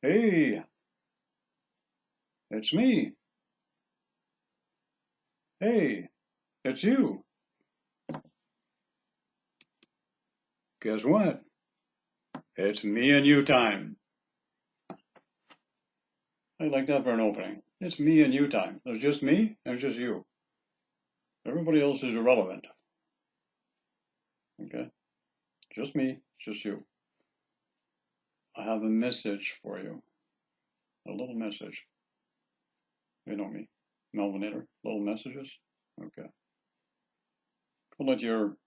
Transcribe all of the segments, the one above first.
Hey, it's me. Hey, it's you. Guess what? It's me and you time. I like that for an opening. It's me and you time. There's just me and it's just you. Everybody else is irrelevant. Okay? Just me, just you. I have a message for you. A little message. You know me. Melvinator. Little messages. Okay. Call it your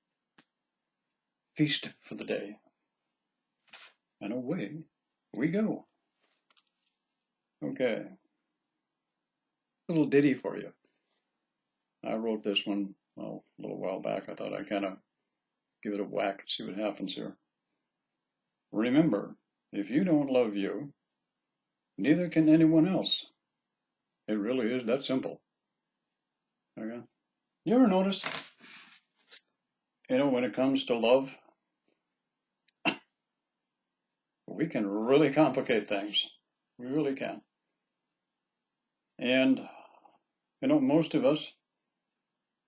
feast for the day. And away we go. Okay. Little ditty for you. I wrote this one, well, a little while back. I thought I'd kind of give it a whack and see what happens here. Remember, if you don't love you, neither can anyone else. It really is that simple. Okay? You ever notice, when it comes to love, we can really complicate things. We really can. And, most of us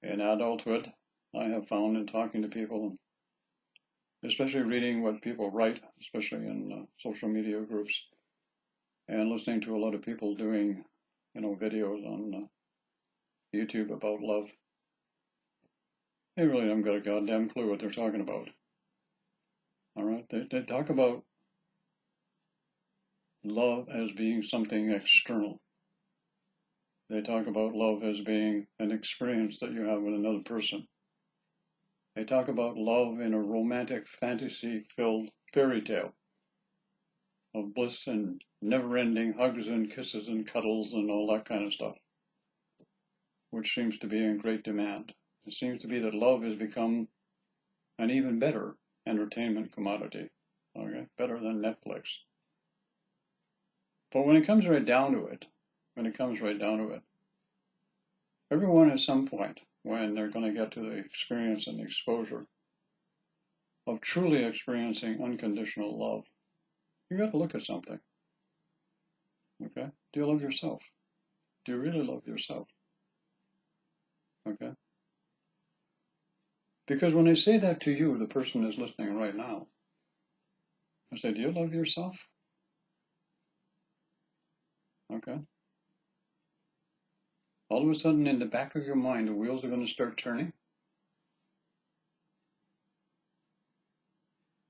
in adulthood, I have found in talking to people, especially reading what people write, especially in social media groups, and listening to a lot of people doing, videos on YouTube about love. They really haven't got a goddamn clue what they're talking about. All right? They talk about love as being something external. They talk about love as being an experience that you have with another person. They talk about love in a romantic, fantasy-filled fairy tale of bliss and never-ending hugs and kisses and cuddles and all that kind of stuff, which seems to be in great demand. It seems to be that love has become an even better entertainment commodity, okay? Better than Netflix. But when it comes right down to it, everyone at some point, when they're going to get to the experience and the exposure of truly experiencing unconditional love, you got to look at something. Okay? Do you love yourself? Do you really love yourself? Okay? Because when I say that to you, the person is listening right now, I say, do you love yourself? Okay? All of a sudden, in the back of your mind, the wheels are going to start turning.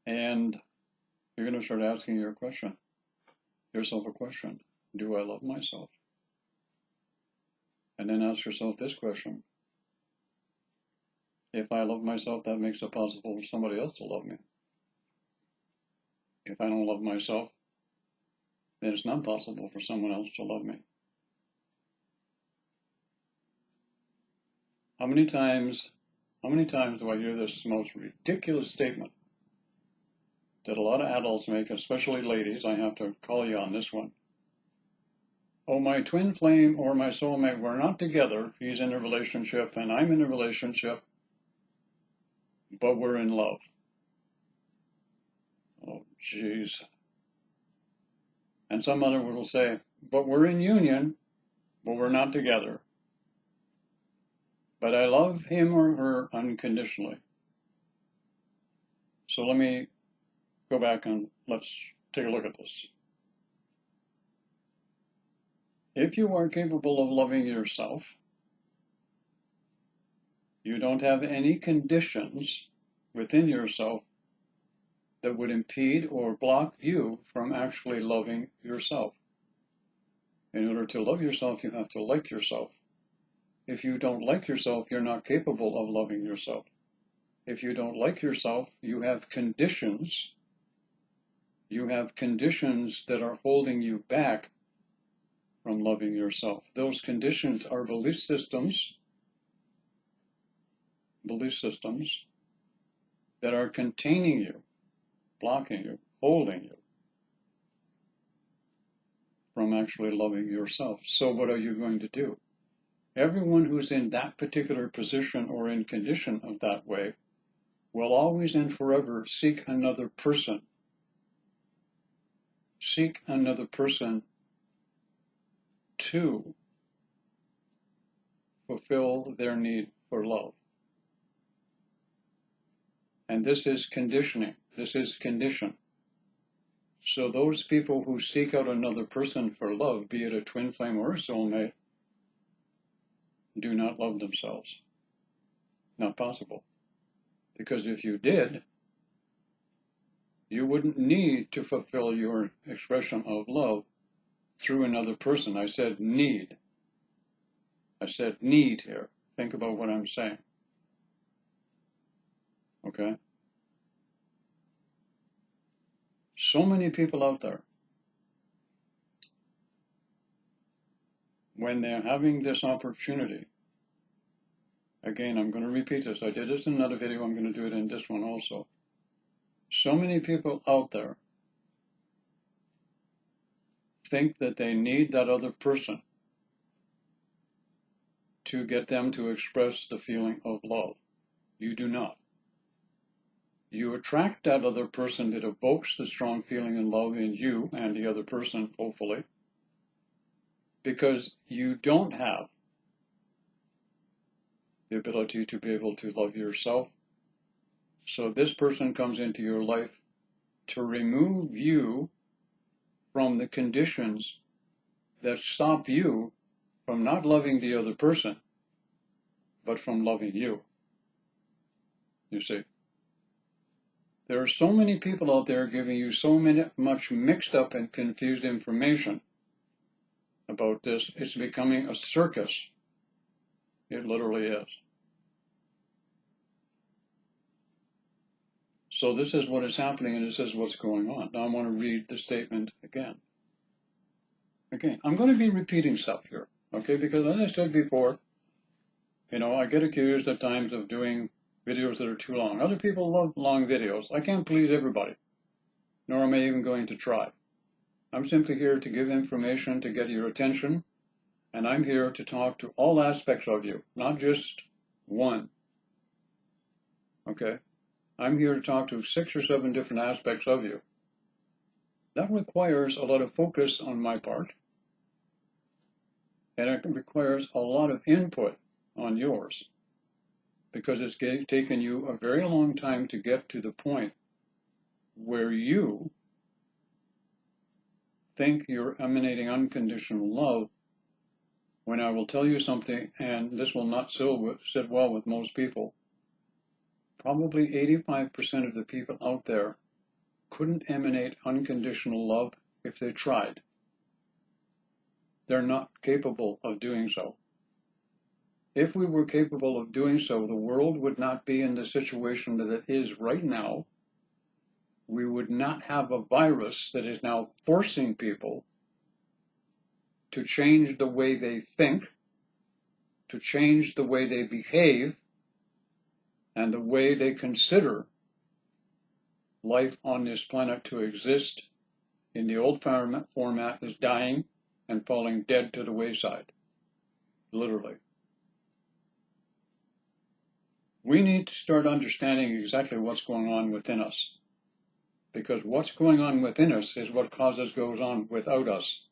And you're going to start asking yourself a question. Do I love myself? And then ask yourself this question. If I love myself, that makes it possible for somebody else to love me. If I don't love myself, then it's not possible for someone else to love me. How many times do I hear this most ridiculous statement that a lot of adults make, especially ladies? I have to call you on this one. Oh, my twin flame or my soulmate, we're not together. He's in a relationship and I'm in a relationship, but we're in love. Oh, geez. And some other will say, but we're in union, but we're not together. But I love him or her unconditionally. So let me go back and let's take a look at this. If you are capable of loving yourself, you don't have any conditions within yourself that would impede or block you from actually loving yourself. In order to love yourself, you have to like yourself. If you don't like yourself, you're not capable of loving yourself. If you don't like yourself, you have conditions. You have conditions that are holding you back from loving yourself. Those conditions are belief systems that are containing you, blocking you, holding you from actually loving yourself. So what are you going to do? Everyone who's in that particular position or in condition of that way will always and forever seek another person, seek another person to fulfill their need for love. And this is conditioning. This is condition. So those people who seek out another person for love, be it a twin flame or a soulmate, do not love themselves. Not possible. Because if you did, you wouldn't need to fulfill your expression of love through another person. I said need. I said need here. Think about what I'm saying. Okay? So many people out there, when they're having this opportunity, again, I'm going to repeat this. I did this in another video. I'm going to do it in this one also. So many people out there think that they need that other person to get them to express the feeling of love. You do not. You attract that other person that evokes the strong feeling and love in you and the other person, hopefully, because you don't have the ability to be able to love yourself. So this person comes into your life to remove you from the conditions that stop you from not loving the other person, but from loving you. You see, there are so many people out there giving you so much mixed up and confused information about this. It's becoming a circus. It literally is. So this is what is happening, and this is what's going on. Now I want to read the statement again. Again, I'm going to be repeating stuff here, okay? Because as I said before, I get accused at times of doing videos that are too long. Other people love long videos. I can't please everybody, nor am I even going to try. I'm simply here to give information to get your attention, and I'm here to talk to all aspects of you, not just one, okay? I'm here to talk to 6 or 7 different aspects of you. That requires a lot of focus on my part, and it requires a lot of input on yours, because it's taken you a very long time to get to the point where you think you're emanating unconditional love, when I will tell you something, and this will not sit well with most people. Probably 85% of the people out there couldn't emanate unconditional love if they tried. They're not capable of doing so. If we were capable of doing so, the world would not be in the situation that it is right now. We would not have a virus that is now forcing people to change the way they think, to change the way they behave, and the way they consider life on this planet to exist in the old format is dying and falling dead to the wayside, literally. We need to start understanding exactly what's going on within us, because what's going on within us is what goes on without us.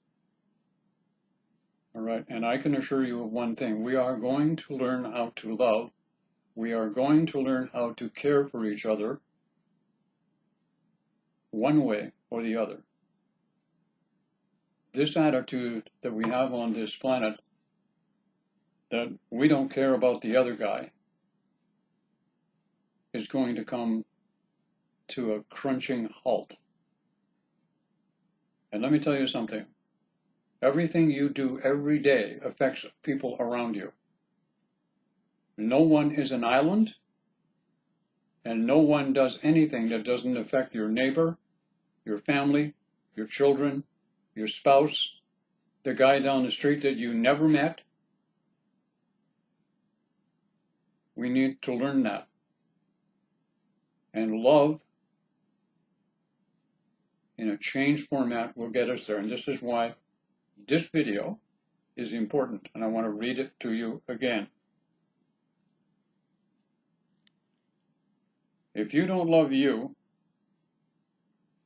All right, and I can assure you of one thing. We are going to learn how to love. We are going to learn how to care for each other one way or the other. This attitude that we have on this planet, that we don't care about the other guy, is going to come to a crunching halt. And let me tell you something. Everything you do every day affects people around you. No one is an island, and no one does anything that doesn't affect your neighbor, your family, your children, your spouse, the guy down the street that you never met. We need to learn that. And love, in a changed format, will get us there. And this is why this video is important, and I want to read it to you again. If you don't love you,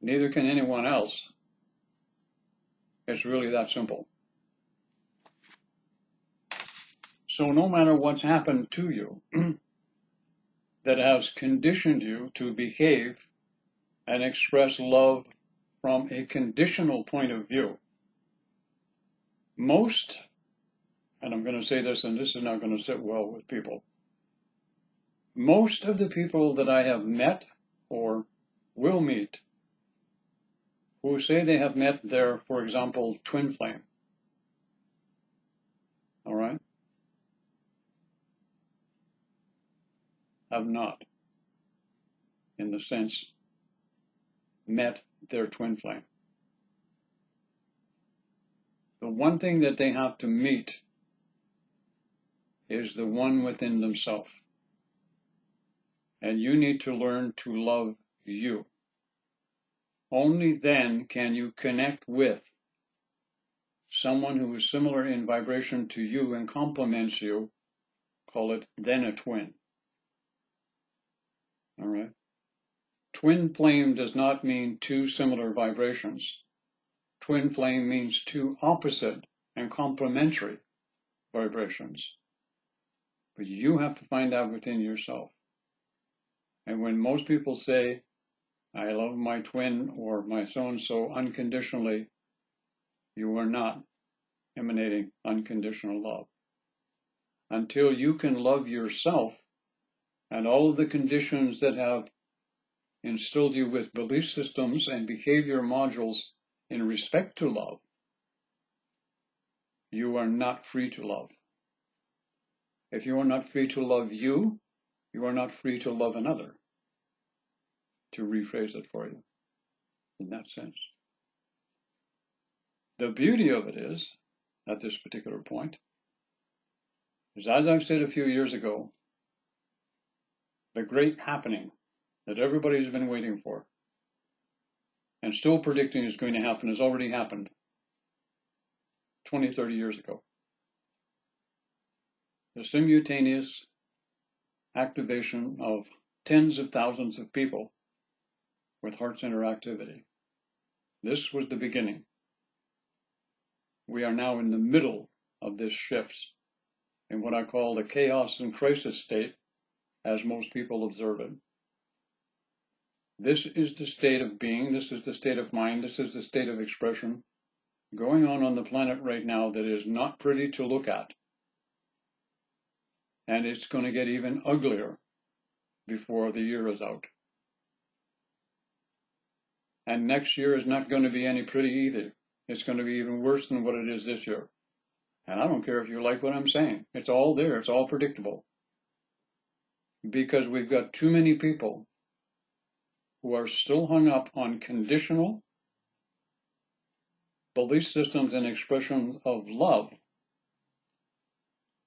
neither can anyone else. It's really that simple. So no matter what's happened to you that has conditioned you to behave and express love from a conditional point of view, most, and I'm going to say this, and this is not going to sit well with people, most of the people that I have met or will meet who say they have met their, for example, twin flame, all right, have not, in the sense, met their twin flame. The one thing that they have to meet is the one within themselves. And you need to learn to love you. Only then can you connect with someone who is similar in vibration to you and complements you, call it then a twin. All right? Twin flame does not mean two similar vibrations. Twin flame means two opposite and complementary vibrations. But you have to find out within yourself. And when most people say, I love my twin or my so-and-so unconditionally, you are not emanating unconditional love. Until you can love yourself and all of the conditions that have instilled you with belief systems and behavior modules in respect to love, you are not free to love. If you are not free to love you, you are not free to love another. To rephrase it for you, in that sense. The beauty of it is, at this particular point, is as I've said a few years ago, the great happening that everybody's been waiting for and still predicting is going to happen has already happened 20, 30 years ago. The simultaneous activation of tens of thousands of people with heart center activity. This was the beginning. We are now in the middle of this shift in what I call the chaos and crisis state, as most people observe it. This is the state of being, this is the state of mind, this is the state of expression going on the planet right now that is not pretty to look at. And it's going to get even uglier before the year is out. And next year is not going to be any pretty either. It's going to be even worse than what it is this year. And I don't care if you like what I'm saying. It's all there. It's all predictable. Because we've got too many people who are still hung up on conditional belief systems and expressions of love.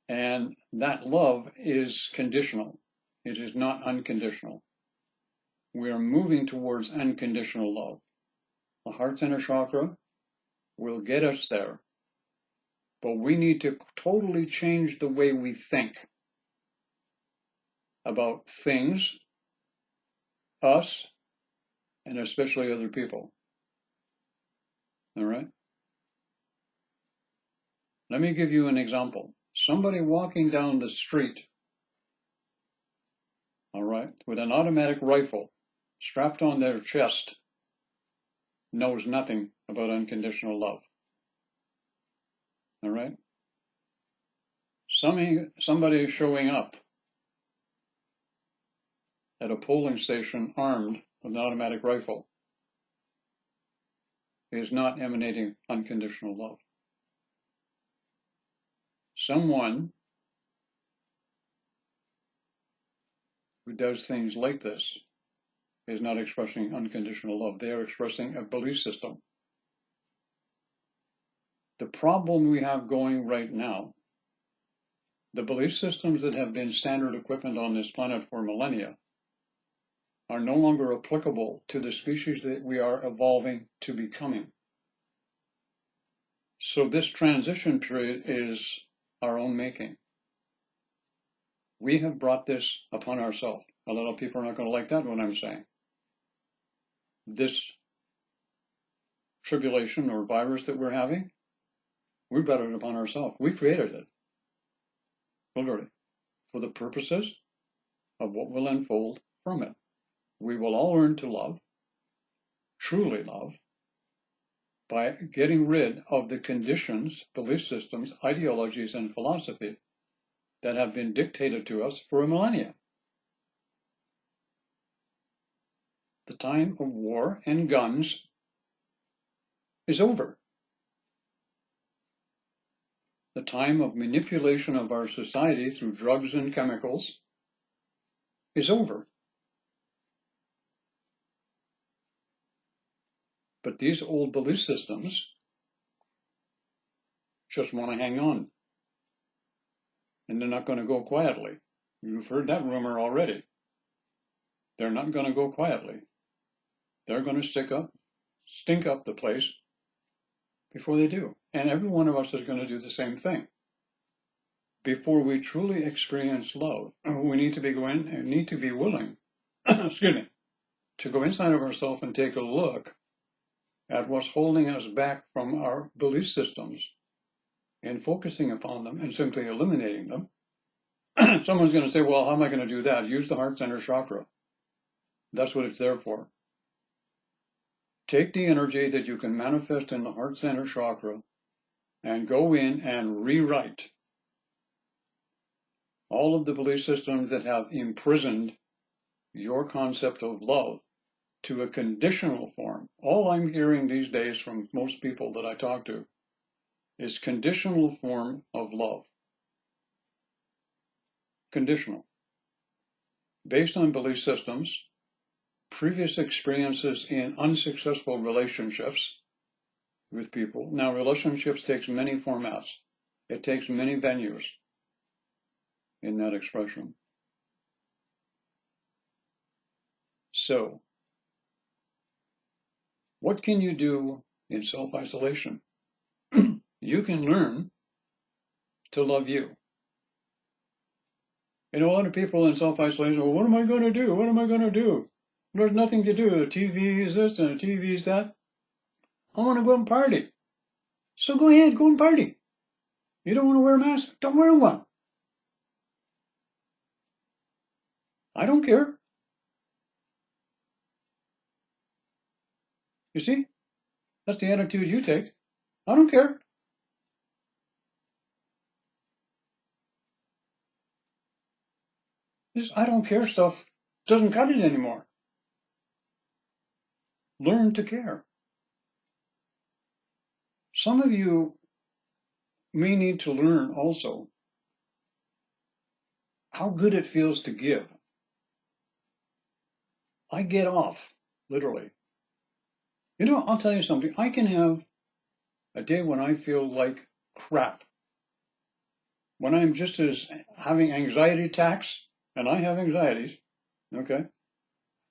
And that love is conditional. It is not unconditional. We are moving towards unconditional love. The heart center chakra will get us there. But we need to totally change the way we think about things, us, and especially other people. All right? Let me give you an example. Somebody walking down the street, all right, with an automatic rifle strapped on their chest knows nothing about unconditional love. All right? Somebody showing up at a polling station armed with an automatic rifle is not emanating unconditional love. Someone who does things like this is not expressing unconditional love. They are expressing a belief system. The problem we have going right now, the belief systems that have been standard equipment on this planet for millennia are no longer applicable to the species that we are evolving to becoming. So this transition period is our own making. We have brought this upon ourselves. A lot of people are not going to like that, what I'm saying. This tribulation or virus that we're having, we brought it upon ourselves. We created it, literally, for the purposes of what will unfold from it. We will all learn to love, truly love, by getting rid of the conditions, belief systems, ideologies, and philosophy that have been dictated to us for a millennia. The time of war and guns is over. The time of manipulation of our society through drugs and chemicals is over. But these old belief systems just want to hang on. And they're not going to go quietly. You've heard that rumor already. They're not going to go quietly. They're going to stink up the place before they do. And every one of us is going to do the same thing. Before we truly experience love, we need to be willing, excuse me, to go inside of ourselves and take a look at what's holding us back from our belief systems and focusing upon them and simply eliminating them. Someone's going to say, well, how am I going to do that? Use the heart center chakra. That's what it's there for. Take the energy that you can manifest in the heart center chakra and go in and rewrite all of the belief systems that have imprisoned your concept of love to a conditional form. All I'm hearing these days from most people that I talk to is conditional form of love. Conditional. Based on belief systems, previous experiences in unsuccessful relationships with people. Now, relationships takes many formats. It takes many venues in that expression. So, what can you do in self-isolation? You can learn to love you. You know, a lot of people in self-isolation, well, what am I going to do? What am I going to do? There's nothing to do. The TV is this and the TV is that. I want to go and party. So go ahead, go and party. You don't want to wear a mask? Don't wear one. I don't care. You see? That's the attitude you take. I don't care. This I don't care stuff doesn't cut it anymore. Learn to care. Some of you may need to learn also how good it feels to give. I get off, literally. You know, I'll tell you something. I can have a day when I feel like crap. When I'm just as having anxiety attacks, and I have anxieties, okay,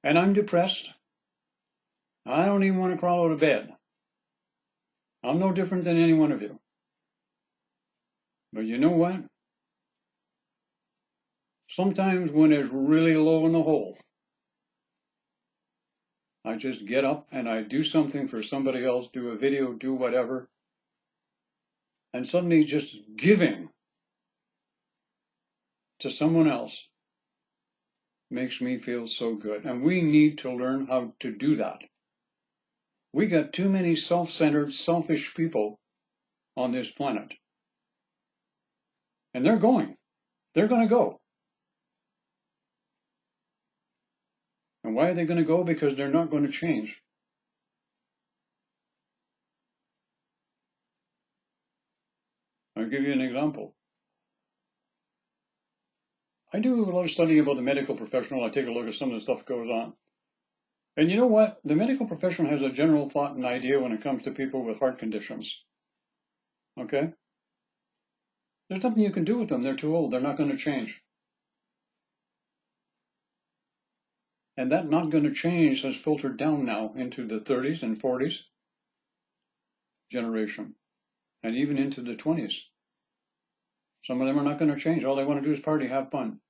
and I'm depressed. I don't even want to crawl out of bed. I'm no different than any one of you. But you know what? Sometimes when it's really low in the hole, I just get up and I do something for somebody else, do a video, do whatever, and suddenly just giving to someone else makes me feel so good. And we need to learn how to do that. We got too many self-centered, selfish people on this planet. And they're going. They're going to go. And why are they going to go? Because they're not going to change. I'll give you an example. I do a lot of studying about the medical professional. I take a look at some of the stuff that goes on. And you know what? The medical profession has a general thought and idea when it comes to people with heart conditions. Okay? There's nothing you can do with them. They're too old. They're not going to change. And that not going to change has filtered down now into the 30s and 40s generation, and even into the 20s. Some of them are not going to change. All they want to do is party, have fun.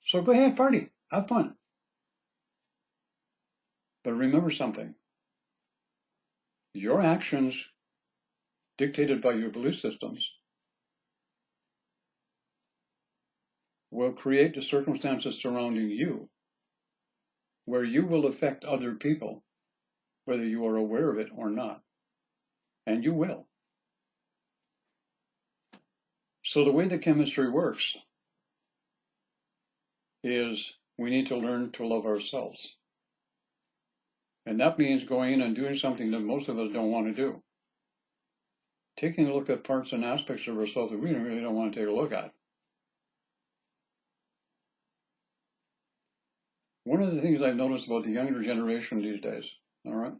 So go ahead, party, have fun. But remember something. your actions dictated by your belief systems will create the circumstances surrounding you where you will affect other people, whether you are aware of it or not. And you will. So the way the chemistry works is we need to learn to love ourselves. And that means going in and doing something that most of us don't want to do. Taking a look at parts and aspects of ourselves that we really don't want to take a look at. One of the things I've noticed about the younger generation these days, all right,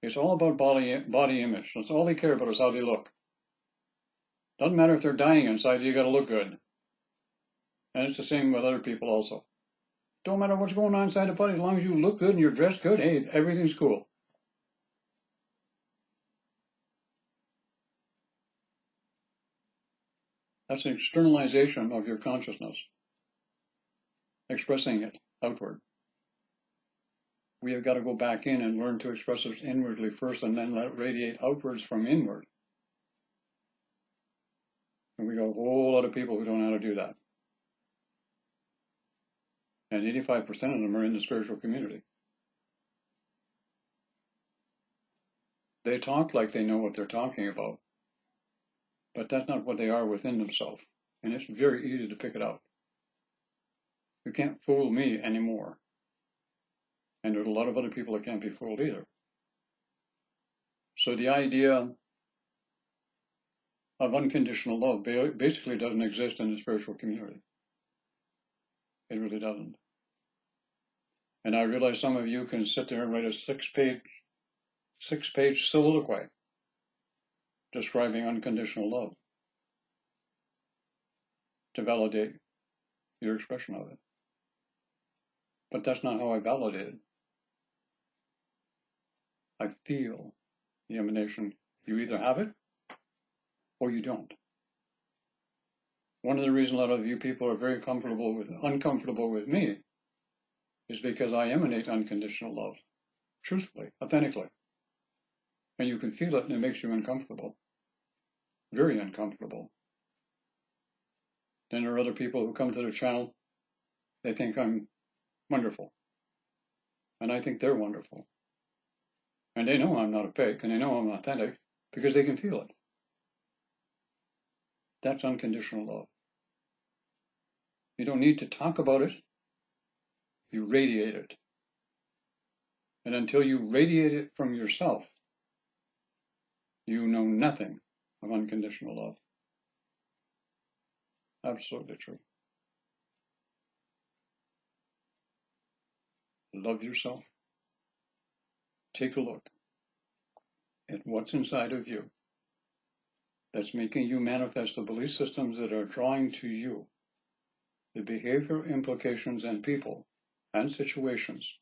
it's all about body image. That's all they care about is how they look. Doesn't matter if they're dying inside, you got to look good. And it's the same with other people also. Don't matter what's going on inside the body, as long as you look good and you're dressed good, hey, everything's cool. That's an externalization of your consciousness, expressing it outward. We have got to go back in and learn to express it inwardly first and then let it radiate outwards from inward. And we got a whole lot of people who don't know how to do that. And 85% of them are in the spiritual community. They talk like they know what they're talking about, but that's not what they are within themselves. And it's very easy to pick it out. You can't fool me anymore. And there's a lot of other people that can't be fooled either. So the idea of unconditional love basically doesn't exist in the spiritual community. It really doesn't. And I realize some of you can sit there and write a six-page soliloquy describing unconditional love to validate your expression of it. But that's not how I validate it. I feel the emanation. You either have it or you don't. One of the reasons a lot of you people are very uncomfortable with me is because I emanate unconditional love, truthfully, authentically. And you can feel it and it makes you uncomfortable, very uncomfortable. Then there are other people who come to the channel, they think I'm wonderful. And I think they're wonderful. And they know I'm not a fake, and they know I'm authentic, because they can feel it. That's unconditional love. You don't need to talk about it. You radiate it. And until you radiate it from yourself, you know nothing of unconditional love. Absolutely true. Love yourself. Take a look at what's inside of you that's making you manifest the belief systems that are drawing to you the behavior implications and people and situations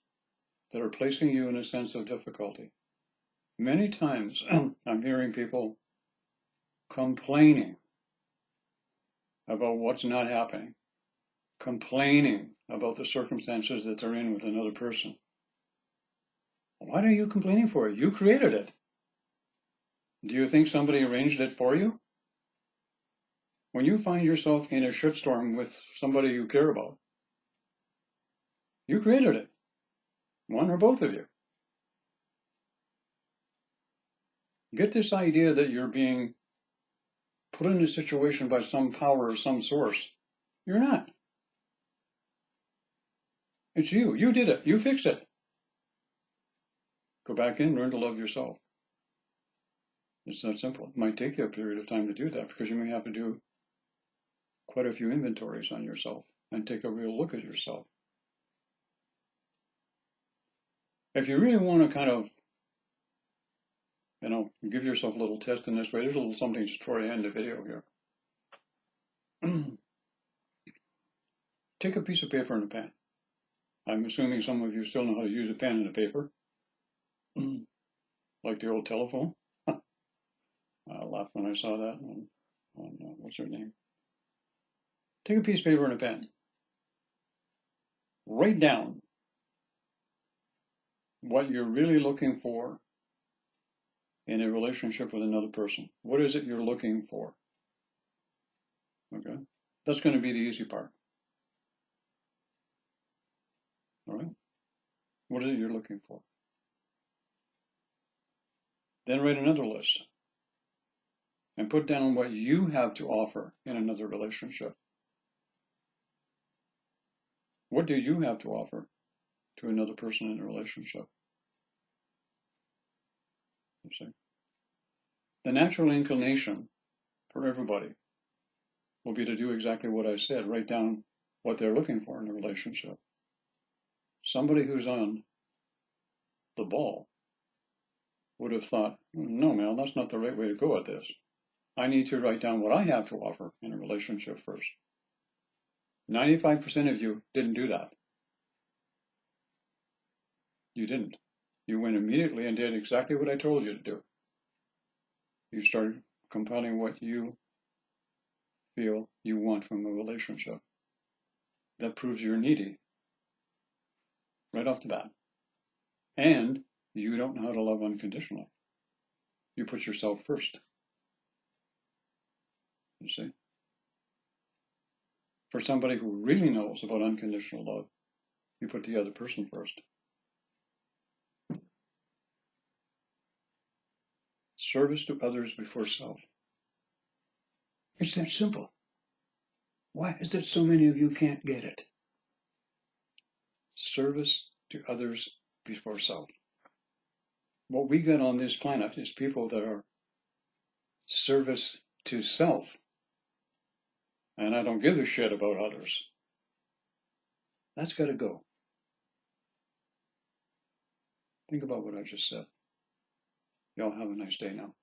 that are placing you in a sense of difficulty. Many times I'm hearing people complaining about what's not happening, complaining about the circumstances that they're in with another person. Why are you complaining for it? You created it. Do you think somebody arranged it for you? When you find yourself in a shitstorm with somebody you care about, you created it. One or both of you. Get this idea that you're being put in a situation by some power or some source. You're not. It's you. You did it. You fixed it. Go back in, learn to love yourself. It's that simple. It might take you a period of time to do that because you may have to do quite a few inventories on yourself and take a real look at yourself. If you really want to kind of, give yourself a little test in this way, there's a little something before I end the video here. Take a piece of paper and a pen. I'm assuming some of you still know how to use a pen and a paper. Like the old telephone. I laughed when I saw that on what's her name? Take a piece of paper and a pen. Write down what you're really looking for in a relationship with another person? What is it you're looking for? Okay, that's going to be the easy part. All right, what is it you're looking for? Then write another list and put down what you have to offer in another relationship. What do you have to offer to another person in a relationship? You see? The natural inclination for everybody will be to do exactly what I said, write down what they're looking for in a relationship. Somebody who's on the ball would have thought, no, Mel, that's not the right way to go at this. I need to write down what I have to offer in a relationship first. 95% of you didn't do that. You didn't. You went immediately and did exactly what I told you to do. You started compiling what you feel you want from a relationship. That proves you're needy right off the bat. And you don't know how to love unconditionally. You put yourself first. You see? For somebody who really knows about unconditional love, you put the other person first. Service to others before self. It's that simple. Why is it so many of you can't get it? Service to others before self. What we get on this planet is people that are service to self. And I don't give a shit about others. That's got to go. Think about what I just said. Y'all have a nice day now.